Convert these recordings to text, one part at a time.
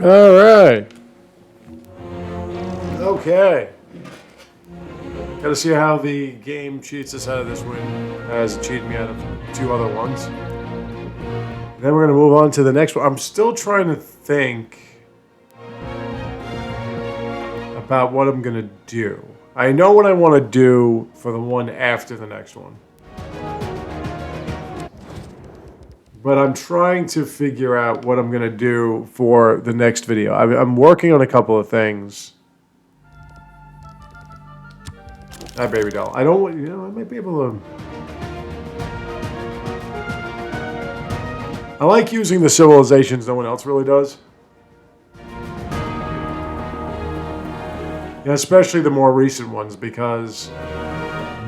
All right. Okay. Gotta see how the game cheats us out of this win as it cheated me out of two other ones. Then we're gonna move on to the next one. I'm still trying to think about what I'm gonna do. I know what I want to do for the one after the next one. But I'm trying to figure out what I'm going to do for the next video. I'm working on a couple of things. That baby doll. I don't, I might be able to. I like using the civilizations no one else really does. Yeah, especially the more recent ones, because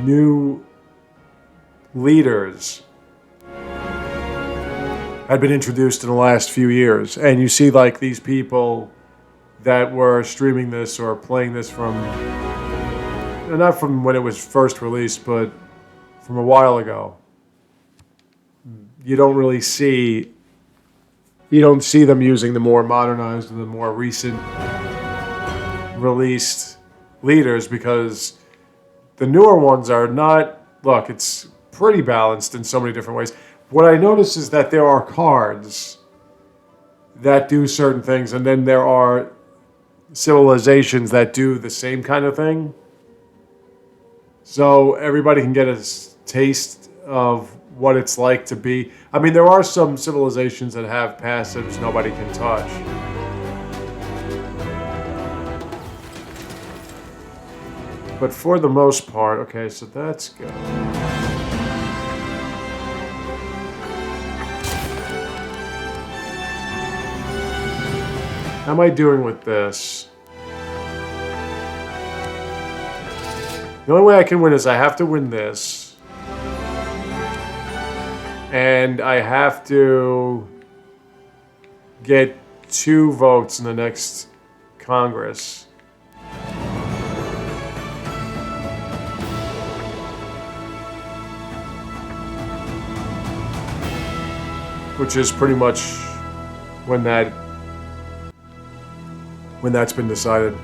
new leaders had been introduced in the last few years. And you see like these people that were streaming this or playing this from, not from when it was first released, but from a while ago. You don't see them using the more modernized and the more recent released leaders, because the newer ones are not, look, it's pretty balanced in so many different ways. What I notice is that there are cards that do certain things, and then there are civilizations that do the same kind of thing. So everybody can get a taste of what it's like to be. I mean, there are some civilizations that have passives nobody can touch. But for the most part, okay, so that's good. How am I doing with this? The only way I can win is I have to win this. And I have to get 2 votes in the next Congress. Which is pretty much when that's been decided.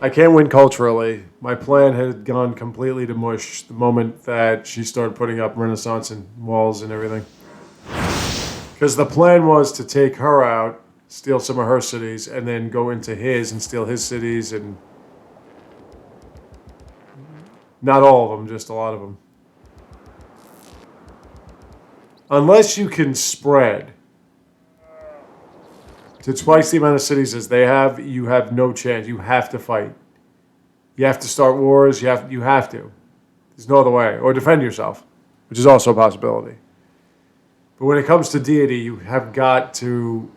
I can't win culturally. My plan had gone completely to mush the moment that she started putting up Renaissance and walls and everything. Because the plan was to take her out, steal some of her cities, and then go into his and steal his cities, and not all of them, just a lot of them. Unless you can spread to twice the amount of cities as they have, you have no chance. You have to fight. You have to start wars. You have to. There's no other way. Or defend yourself, which is also a possibility. But when it comes to deity, you've got to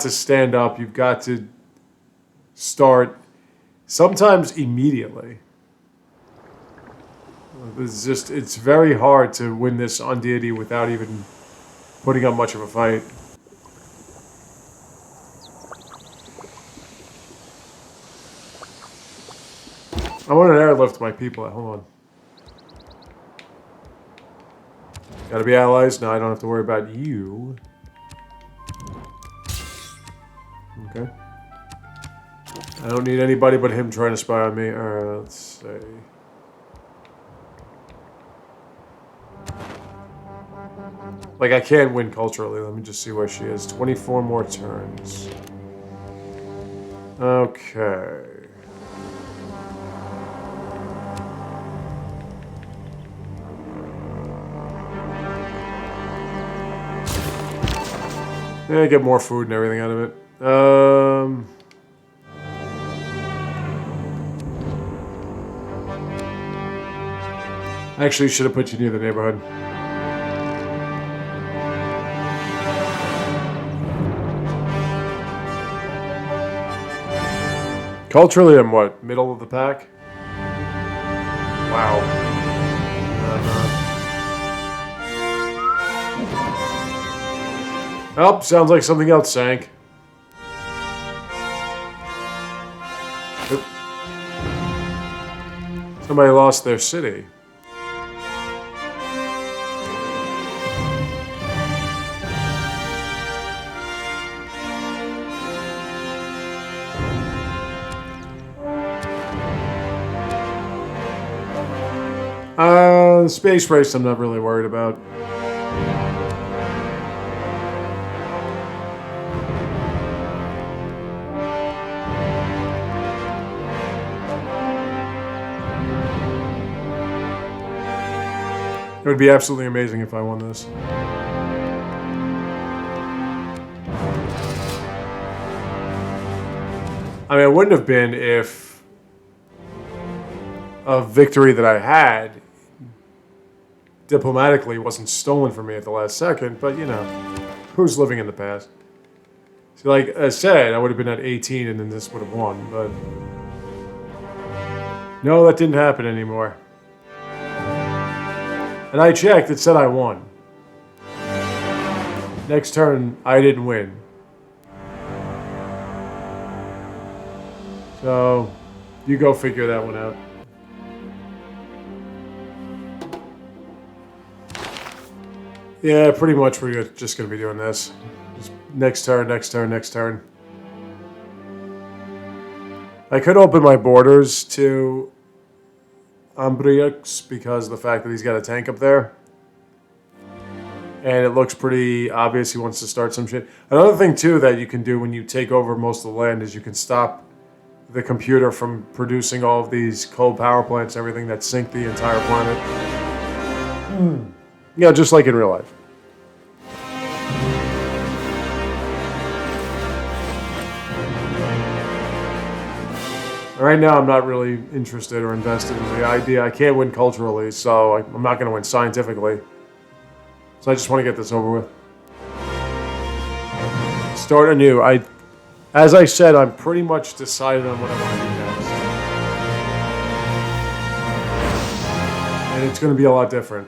stand up. You've got to start, sometimes immediately. It's very hard to win this on deity without even putting up much of a fight. I want an airlift my people. Hold on. Gotta be allies? No, I don't have to worry about you. Okay. I don't need anybody but him trying to spy on me. Alright, let's see. Like, I can't win culturally. Let me just see where she is. 24 more turns. Okay. Yeah, get more food and everything out of it. Actually, should have put you near the neighborhood. Culturally, I'm what? Middle of the pack? Wow. Oh, sounds like something else sank. Oop. Somebody lost their city. Space race I'm not really worried about. It would be absolutely amazing if I won this. I mean, it wouldn't have been if a victory that I had diplomatically wasn't stolen from me at the last second, but you know, who's living in the past? See, like I said, I would have been at 18 and then this would have won, but no, that didn't happen anymore. And I checked, it said I won. Next turn, I didn't win. So, you go figure that one out. Yeah, pretty much we're just going to be doing this. Just next turn, next turn, next turn. I could open my borders to Ambriux because of the fact that he's got a tank up there. And it looks pretty obvious he wants to start some shit. Another thing, too, that you can do when you take over most of the land is you can stop the computer from producing all of these coal power plants and everything that sink the entire planet. Yeah, just like in real life. Right now, I'm not really interested or invested in the idea. I can't win culturally, so I'm not going to win scientifically. So I just want to get this over with. Start anew. As I said, I'm pretty much decided on what I want to do next. And it's going to be a lot different.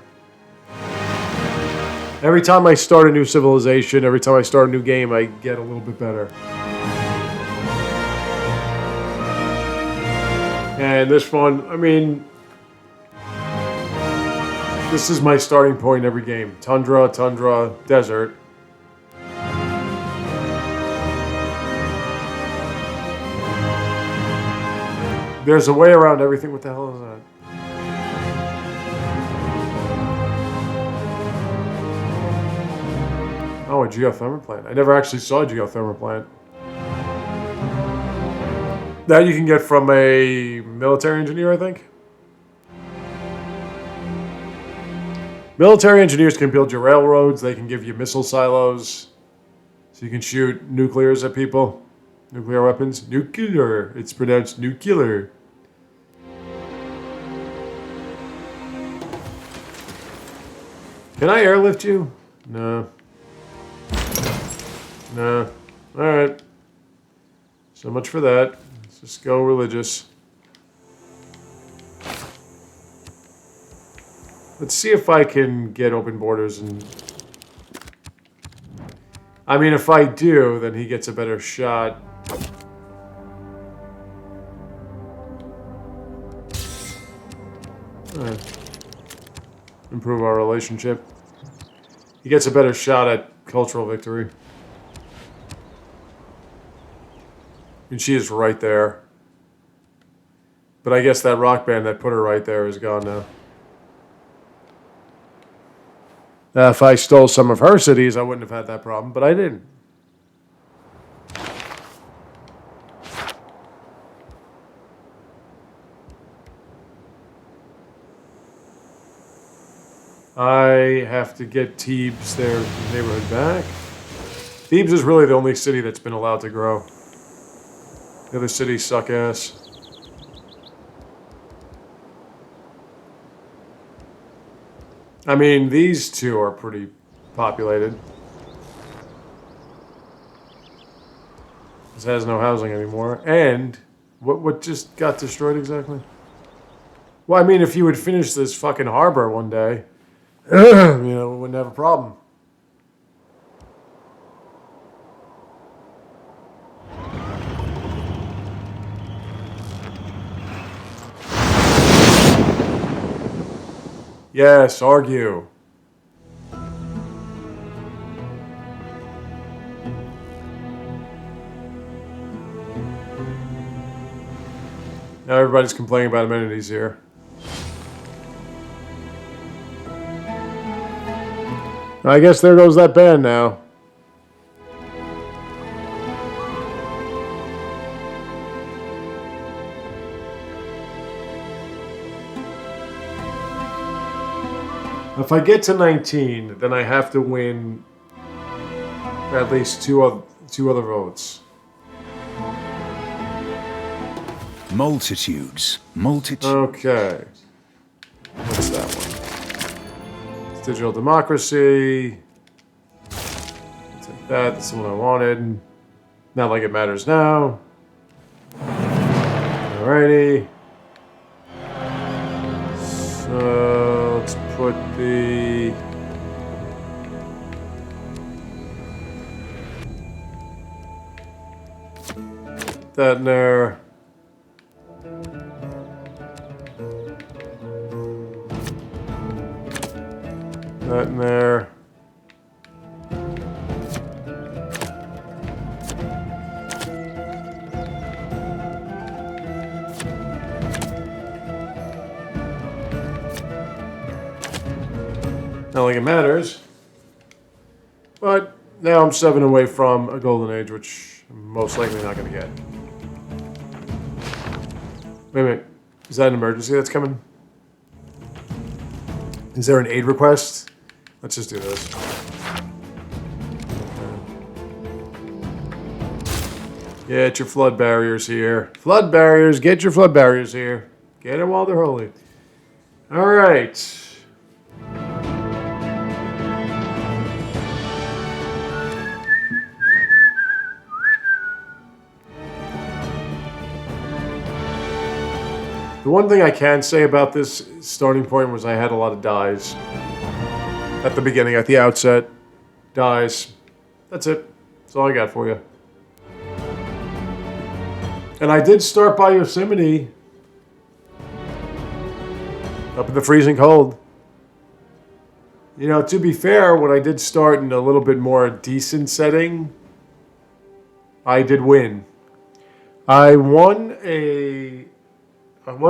Every time I start a new civilization, every time I start a new game, I get a little bit better. And this one, I mean, this is my starting point every game. Tundra, tundra, desert. There's a way around everything. What the hell is that? Oh, a geothermal plant. I never actually saw a geothermal plant. That you can get from a military engineer, I think. Military engineers can build your railroads. They can give you missile silos. So you can shoot nuclears at people. Nuclear weapons. Nuclear. It's pronounced nuclear. Can I airlift you? No. No. Alright. So much for that. Let's just go religious. Let's see if I can get open borders and... I mean, if I do, then he gets a better shot. Improve our relationship. He gets a better shot at cultural victory. And she is right there. But I guess that rock band that put her right there is gone now. If I stole some of her cities, I wouldn't have had that problem, but I didn't. I have to get Thebes, their neighborhood, back. Thebes is really the only city that's been allowed to grow. The other cities suck ass. I mean, these two are pretty populated. This has no housing anymore. And what just got destroyed exactly? Well, I mean, if you would finish this fucking harbor one day, you know, we wouldn't have a problem. Yes, argue. Now everybody's complaining about amenities here. I guess there goes that band now. If I get to 19, then I have to win at least two other votes. Multitudes. Okay. What's that one? It's digital democracy. I'll take that. That's the one I wanted. Not like it matters now. Alrighty. So let's put that in there. That in there. Not like it matters. But now I'm 7 away from a golden age, which I'm most likely not going to get. Wait a minute. Is that an emergency that's coming? Is there an aid request? Let's just do this. Get your flood barriers here. Flood barriers. Get your flood barriers here. Get them while they're holy. All right. The one thing I can say about this starting point was I had a lot of dies. At the beginning, at the outset. Dies. That's it. That's all I got for you. And I did start by Yosemite. Up in the freezing cold. You know, to be fair, when I did start in a little bit more decent setting, I did win. I won a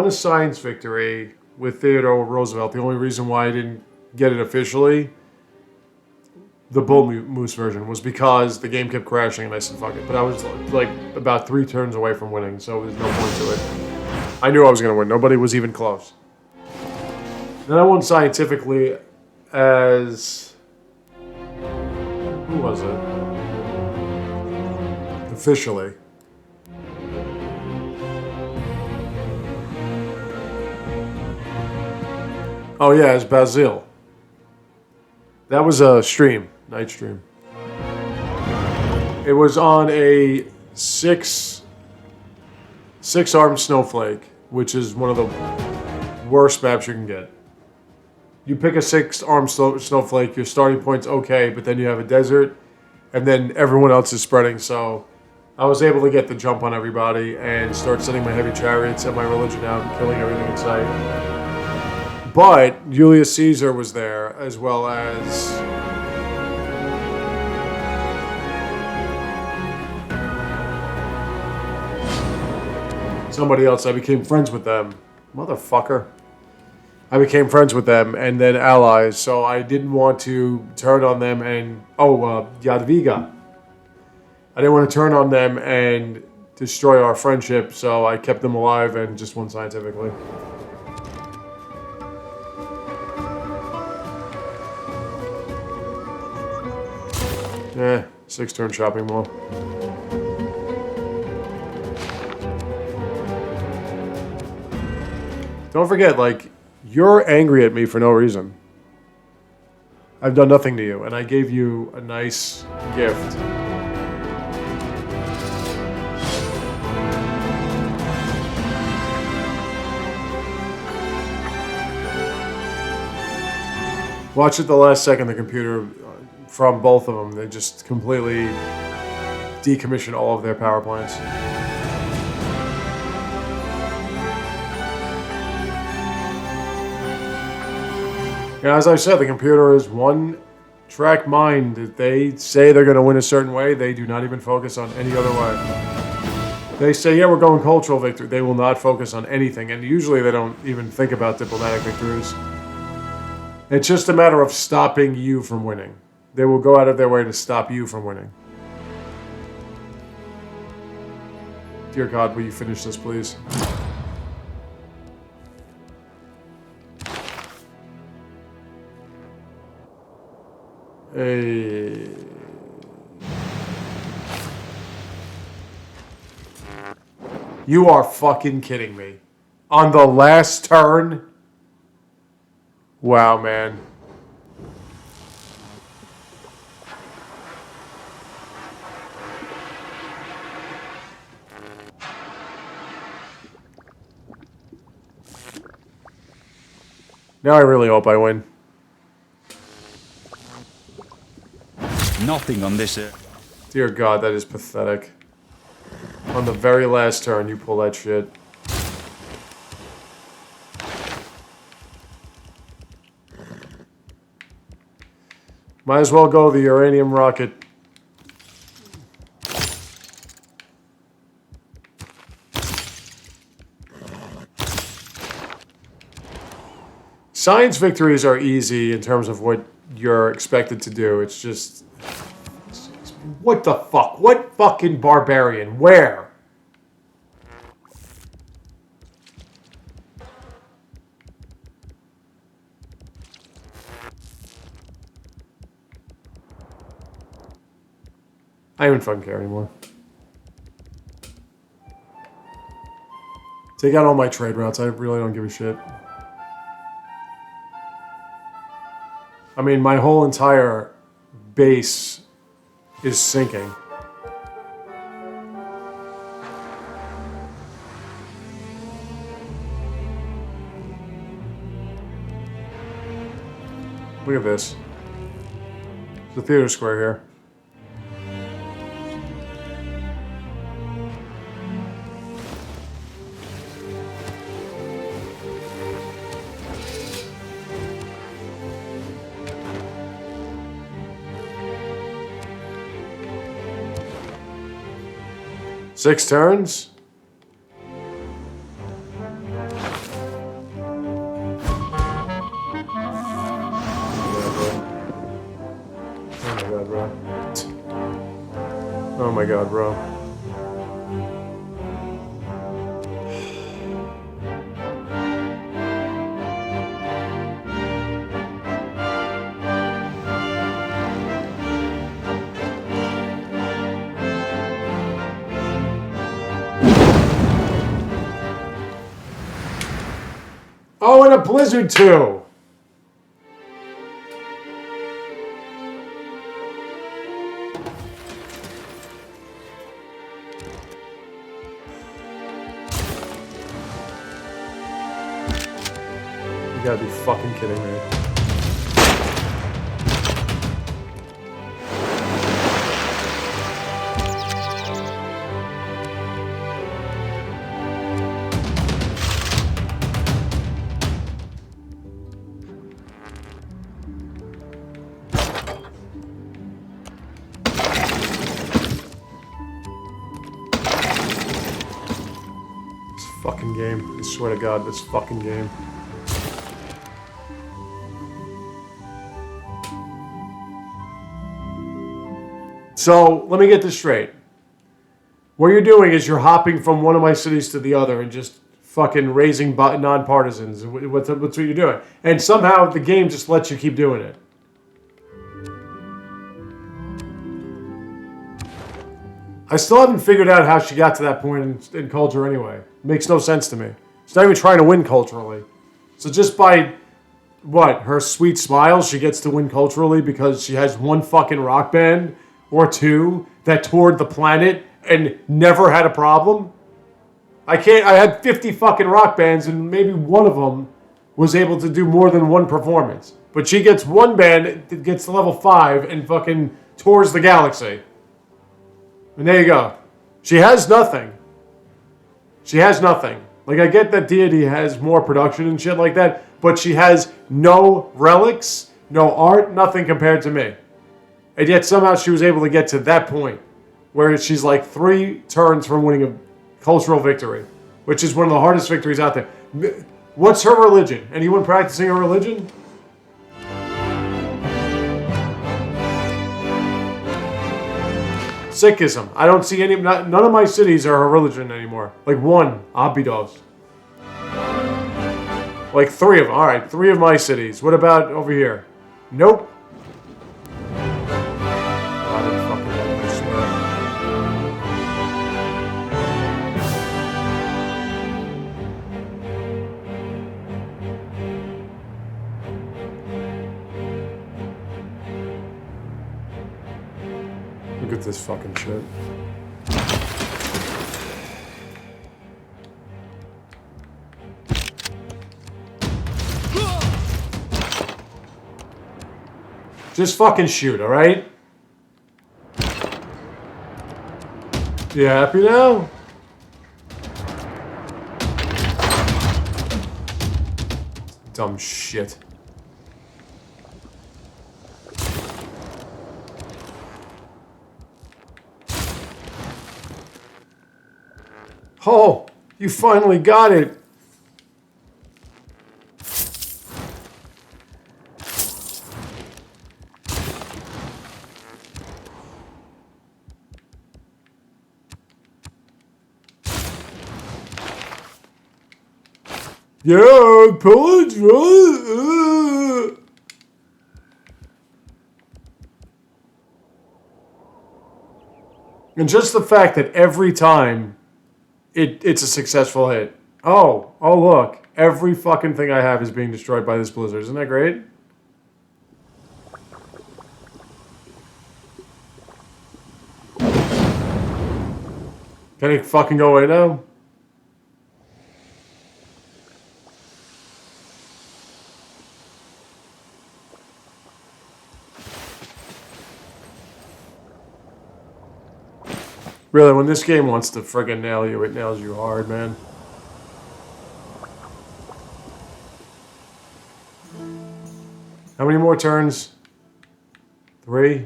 science victory with Theodore Roosevelt. The only reason why I didn't get it officially, the Bull Moose version, was because the game kept crashing and I said, fuck it. But I was like about 3 turns away from winning, so there's no point to it. I knew I was going to win. Nobody was even close. Then I won scientifically as... Who was it? Officially. Oh yeah, it's Basil. That was a stream, night stream. It was on a six-armed snowflake, which is one of the worst maps you can get. You pick a 6-armed snowflake, your starting point's okay, but then you have a desert, and then everyone else is spreading, so I was able to get the jump on everybody and start sending my heavy chariots and my religion out and killing everything in sight. But Julius Caesar was there, as well as somebody else. I became friends with them. Motherfucker. I became friends with them and then allies, so I didn't want to turn on them and... Jadwiga. I didn't want to turn on them and destroy our friendship, so I kept them alive and just won scientifically. 6-turn shopping mall. Don't forget, like, you're angry at me for no reason. I've done nothing to you, and I gave you a nice gift. Watch at the last second, the computer... From both of them, they just completely decommission all of their power plants. Yeah, as I said, the computer is one-track mind. If they say they're going to win a certain way, they do not even focus on any other way. They say, yeah, we're going cultural victory. They will not focus on anything, and usually they don't even think about diplomatic victories. It's just a matter of stopping you from winning. They will go out of their way to stop you from winning. Dear God, will you finish this, please? Hey. You are fucking kidding me. On the last turn? Wow, man. Now I really hope I win. Nothing on this. Dear God, that is pathetic. On the very last turn, you pull that shit. Might as well go the uranium rocket. Science victories are easy in terms of what you're expected to do. It's just... What the fuck? What fucking barbarian? Where? I don't even fucking care anymore. Take out all my trade routes. I really don't give a shit. I mean, my whole entire base is sinking. Look at this. The theater square here. Six turns? Oh my god, bro. Oh, and a blizzard too! You gotta be fucking kidding me. Fucking game. I swear to God, this fucking game. So, let me get this straight. What you're doing is you're hopping from one of my cities to the other and just fucking raising non-partisans. What's what you're doing. And somehow the game just lets you keep doing it. I still haven't figured out how she got to that point in culture anyway. Makes no sense to me. She's not even trying to win culturally. So just by, what, her sweet smile, she gets to win culturally because she has one fucking rock band or two that toured the planet and never had a problem? I had 50 fucking rock bands and maybe one of them was able to do more than one performance. But she gets one band that gets to level 5 and fucking tours the galaxy. And there you go. She has nothing. She has nothing. Like, I get that Deity has more production and shit like that, but she has no relics, no art, nothing compared to me. And yet somehow she was able to get to that point where she's like 3 turns from winning a cultural victory, which is one of the hardest victories out there. What's her religion? Anyone practicing a religion? Sikhism. I don't see any. None of my cities are a religion anymore. Like one, Abydos. Like 3 of them. All right, 3 of my cities. What about over here? Nope. Look at this fucking shit. Just fucking shoot, alright? You happy now? Dumb shit. Oh, you finally got it. Yeah, pillage, right? And just the fact that every time it's a successful hit. Oh, look. Every fucking thing I have is being destroyed by this blizzard. Isn't that great? Can it fucking go away now? Really, when this game wants to friggin' nail you, it nails you hard, man. How many more turns? 3?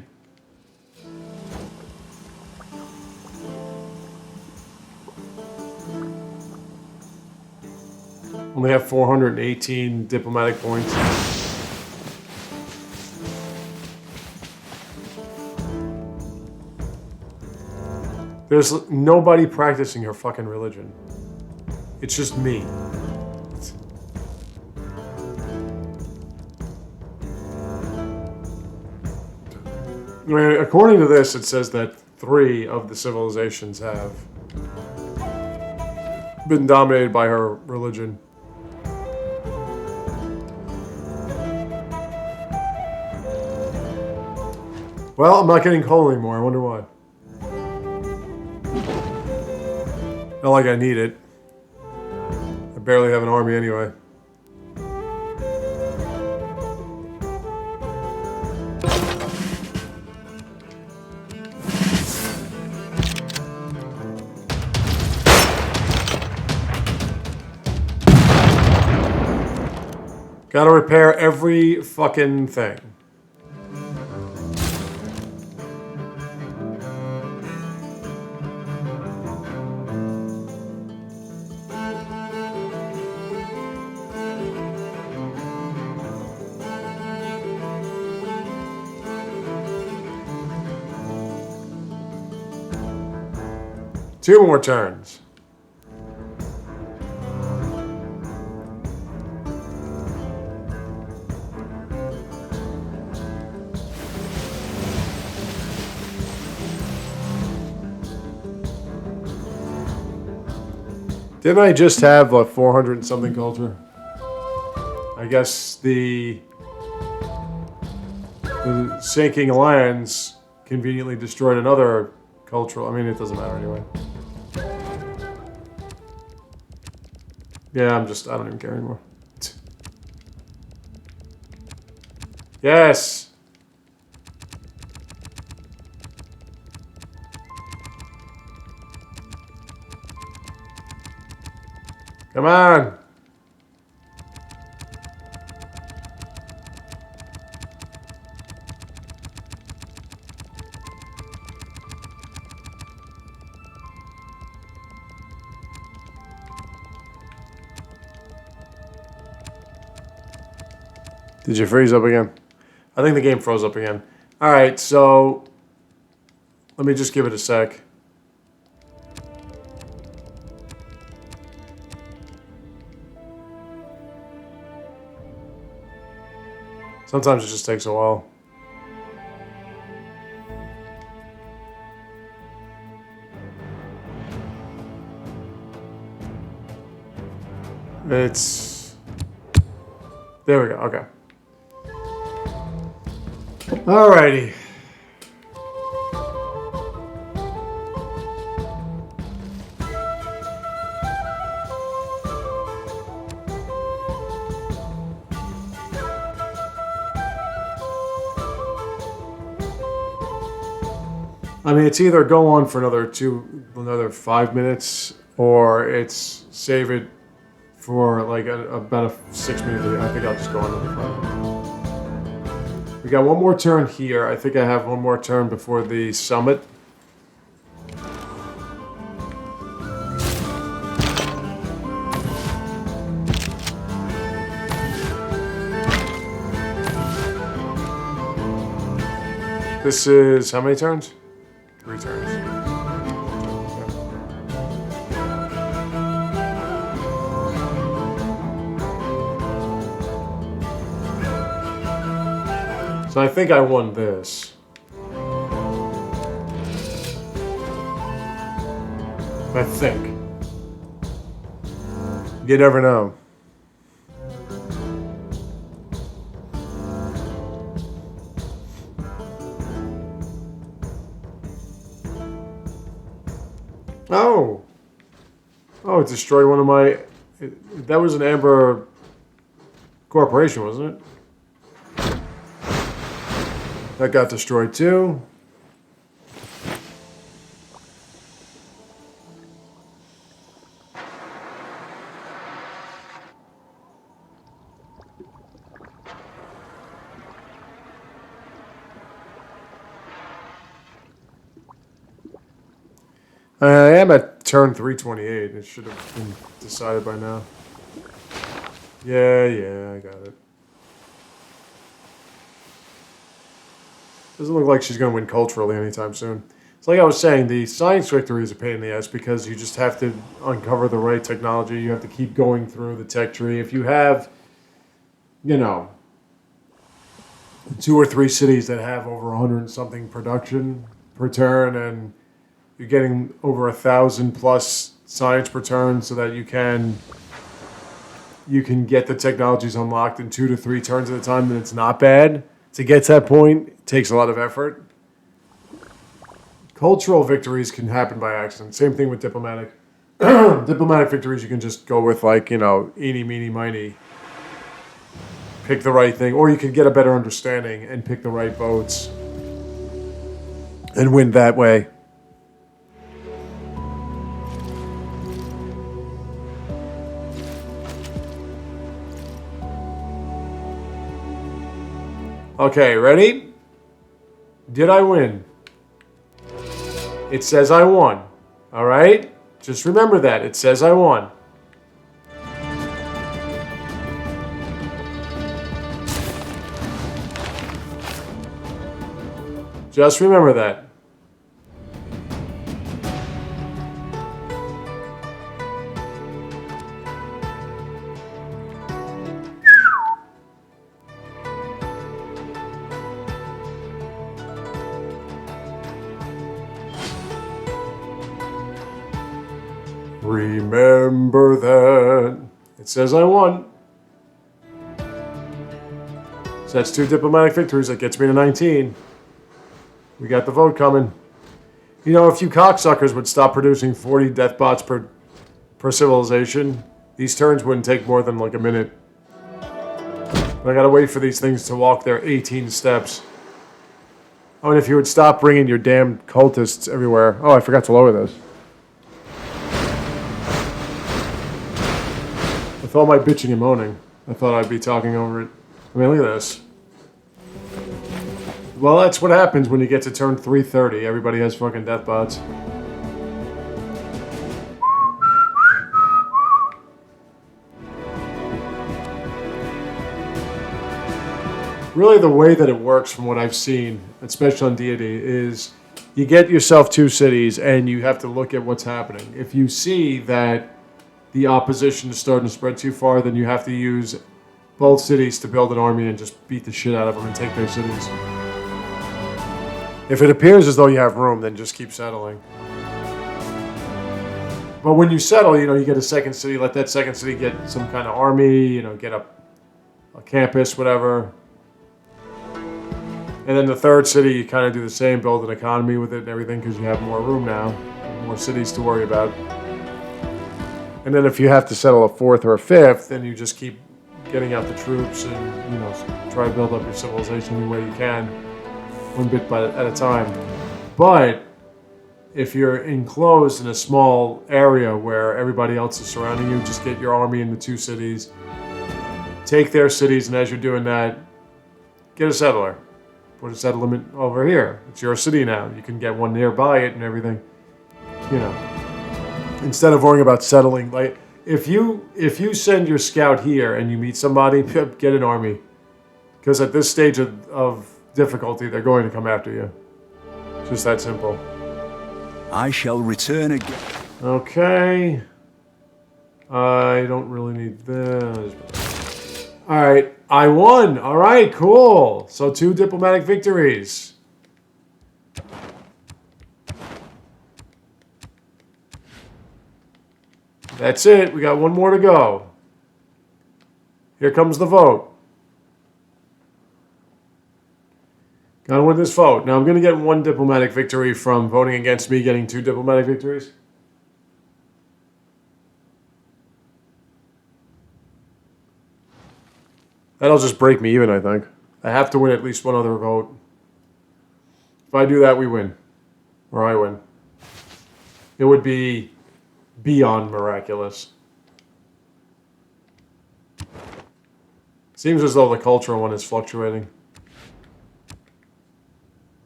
Only have 418 diplomatic points. There's nobody practicing her fucking religion. It's just me. I mean, according to this, it says that 3 of the civilizations have been dominated by her religion. Well, I'm not getting coal anymore. I wonder why. Not like I need it. I barely have an army anyway. Gotta repair every fucking thing. Two more turns. Didn't I just have a 400 and something culture? I guess the sinking alliance conveniently destroyed another cultural. I mean, it doesn't matter anyway. Yeah, I don't even care anymore. Yes! Come on! Did you freeze up again? I think the game froze up again. Alright, so Let me just give it a sec. Sometimes it just takes a while. It's... There we go, okay. Alrighty. I mean, it's either go on for another 5 minutes, or it's save it for like about a 6 minute video. I think I'll just go on another 5 minutes. We got one more turn here. I think I have one more turn before the summit. This is how many turns? 3 turns. So I think I won this. I think. You never know. Oh. Oh, it destroyed one of my... That was an Amber Corporation, wasn't it? That got destroyed too. I am at turn 328. It should have been decided by now. Yeah, I got it. Doesn't look like she's going to win culturally anytime soon. It's like I was saying, the science victory is a pain in the ass because you just have to uncover the right technology. You have to keep going through the tech tree. If you have, 2 or 3 cities that have over 100 and something production per turn, and you're getting over 1,000 plus science per turn, so that you can get the technologies unlocked in 2 to 3 turns at a time, then it's not bad. To get to that point, it takes a lot of effort. Cultural victories can happen by accident. Same thing with diplomatic. Diplomatic victories, you can just go with eeny, meeny, miny. Pick the right thing. Or you can get a better understanding and pick the right votes. And win that way. Okay, ready? Did I win? It says I won. All right? Just remember that. It says I won. Just remember that. Remember that. It says I won. So that's 2 diplomatic victories. That gets me to 19. We got the vote coming. If you cocksuckers would stop producing 40 death bots per civilization, these turns wouldn't take more than like a minute. But I gotta wait for these things to walk their 18 steps. Oh, and if you would stop bringing your damn cultists everywhere. Oh, I forgot to lower this. With all my bitching and moaning, I thought I'd be talking over it. I mean, look at this. Well, that's what happens when you get to turn 330. Everybody has fucking death bots. Really, the way that it works from what I've seen, especially on Deity, is You get yourself 2 cities, and you have to look at what's happening. If you see that the opposition is starting to spread too far, then you have to use both cities to build an army and just beat the shit out of them and take their cities. If it appears as though you have room, then just keep settling. But when you settle, you get a second city, let that second city get some kind of army, get a campus, whatever. And then the third city, you kind of do the same, build an economy with it and everything because you have more room now, more cities to worry about. And then if you have to settle a fourth or a fifth, then you just keep getting out the troops and, try to build up your civilization any way you can, one bit at a time. But if you're enclosed in a small area where everybody else is surrounding you, just get your army into 2 cities, take their cities, and as you're doing that, get a settler. Put a settlement over here. It's your city now. You can get one nearby it and everything. Instead of worrying about settling, like if you send your scout here and you meet somebody, get an army, because at this stage of difficulty, they're going to come after you. It's just that simple. I shall return again. Okay. I don't really need this. All right. I won. All right, cool. So 2 diplomatic victories. That's it. We got one more to go. Here comes the vote. Gotta win this vote. Now I'm going to get 1 diplomatic victory from voting against me getting 2 diplomatic victories. That'll just break me even, I think. I have to win at least 1 other vote. If I do that, we win. Or I win. It would be beyond miraculous. Seems as though the cultural one is fluctuating.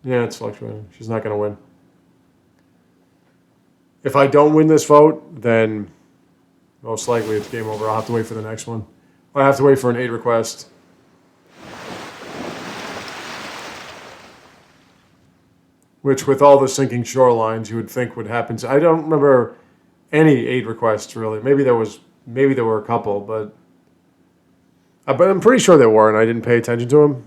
Yeah, it's fluctuating. She's not going to win. If I don't win this vote, then most likely it's game over. I'll have to wait for the next one. I have to wait for an aid request. Which, with all the sinking shorelines, you would think would happen. I don't remember any aid requests, really. Maybe there were a couple, but I'm pretty sure there were, and I didn't pay attention to them.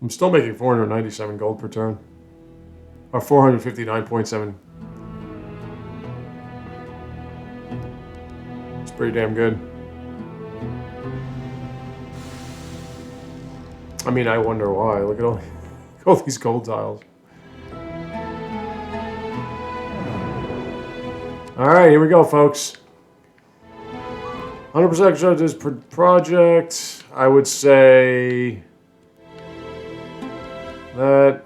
I'm still making 497 gold per turn. Or 459.7. It's pretty damn good. I mean, I wonder why. Look at all these gold tiles. Alright, here we go, folks. 100% judges per project. I would say that.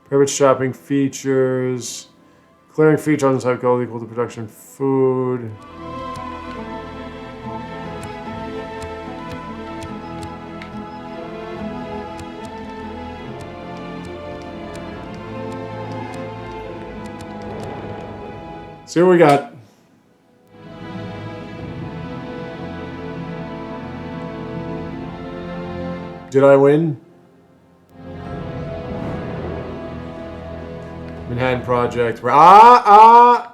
Private shopping features. Clearing feature on the side gold equal to production food. See what we got. Did I win? Manhattan Project. Uh-oh.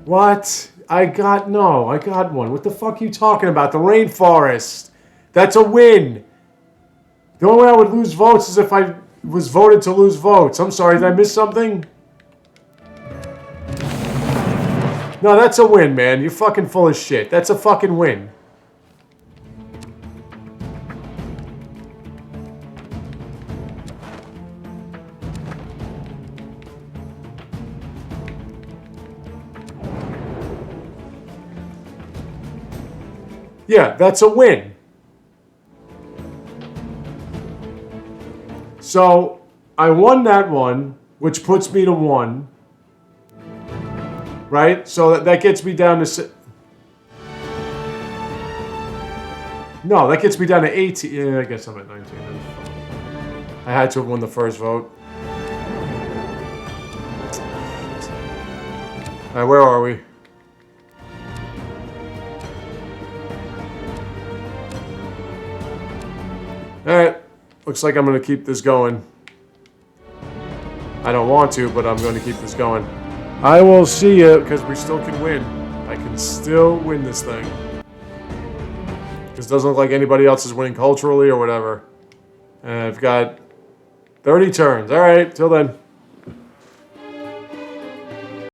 What? I got one. What the fuck are you talking about? The rainforest. That's a win. The only way I would lose votes is if I was voted to lose votes. I'm sorry, did I miss something? No, that's a win, man. You're fucking full of shit. That's a fucking win. Yeah, that's a win. So, I won that one, which puts me to 1. Right? So that gets me down to... No, that gets me down to 18. Yeah, I guess I'm at 19. I had to have won the first vote. Alright, where are we? Alright, looks like I'm going to keep this going. I don't want to, but I'm going to keep this going. I will see you, because we still can win. I can still win this thing. Because it doesn't look like anybody else is winning culturally or whatever. And I've got 30 turns. Alright, till then.